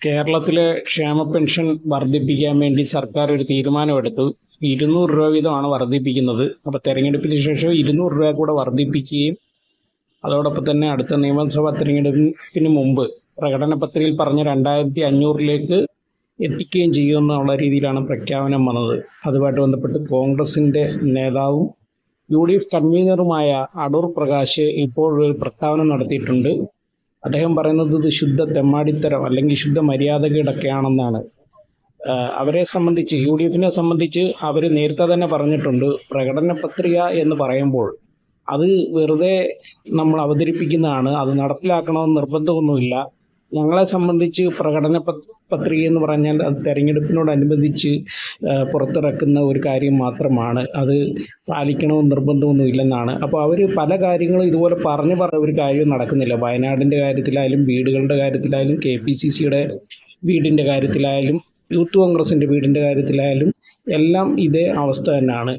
കേരളത്തിലെ ക്ഷേമ പെൻഷൻ വർദ്ധിപ്പിക്കാൻ വേണ്ടി സർക്കാർ ഒരു തീരുമാനമെടുത്തു. 200 രൂപ വീതമാണ് വർദ്ധിപ്പിക്കുന്നത്. അപ്പോൾ തെരഞ്ഞെടുപ്പിന് ശേഷം 200 രൂപ കൂടെ വർദ്ധിപ്പിക്കുകയും അതോടൊപ്പം തന്നെ അടുത്ത നിയമസഭാ തെരഞ്ഞെടുപ്പിന് മുമ്പ് പ്രകടന പത്രികയിൽ പറഞ്ഞ 2500 എത്തിക്കുകയും ചെയ്യുമെന്നുള്ള രീതിയിലാണ് പ്രഖ്യാപനം വന്നത്. അതുമായിട്ട് ബന്ധപ്പെട്ട് കോൺഗ്രസിൻ്റെ നേതാവും UDF കൺവീനറുമായ അടൂർ പ്രകാശ് ഇപ്പോൾ ഒരു പ്രസ്താവന നടത്തിയിട്ടുണ്ട്. അദ്ദേഹം പറയുന്നത് ഇത് ശുദ്ധ തെമ്മാടിത്തരം അല്ലെങ്കിൽ ശുദ്ധ മര്യാദകേടൊക്കെയാണെന്നാണ്. അവരെ സംബന്ധിച്ച് UDFനെ സംബന്ധിച്ച് അവർ നേരത്തെ തന്നെ പറഞ്ഞിട്ടുണ്ട്, പ്രകടന പത്രിക എന്ന് പറയുമ്പോൾ അത് വെറുതെ നമ്മൾ അവതരിപ്പിക്കുന്നതാണ്, അത് നടപ്പിലാക്കണമെന്ന് നിർബന്ധമൊന്നുമില്ല. ഞങ്ങളെ സംബന്ധിച്ച് പ്രകടന പത്രിക എന്ന് പറഞ്ഞാൽ അത് തെരഞ്ഞെടുപ്പിനോടനുബന്ധിച്ച് പുറത്തിറക്കുന്ന ഒരു കാര്യം മാത്രമാണ്, അത് പാലിക്കണമെന്ന് നിർബന്ധമൊന്നും ഇല്ലെന്നാണ്. അപ്പോൾ അവർ പല കാര്യങ്ങളും ഇതുപോലെ പറഞ്ഞ ഒരു കാര്യവും നടക്കുന്നില്ല. വയനാടിൻ്റെ കാര്യത്തിലായാലും വീടുകളുടെ കാര്യത്തിലായാലും KPCCയുടെ വീടിൻ്റെ കാര്യത്തിലായാലും യൂത്ത് കോൺഗ്രസിൻ്റെ വീടിൻ്റെ കാര്യത്തിലായാലും എല്ലാം ഇതേ അവസ്ഥ തന്നെയാണ്.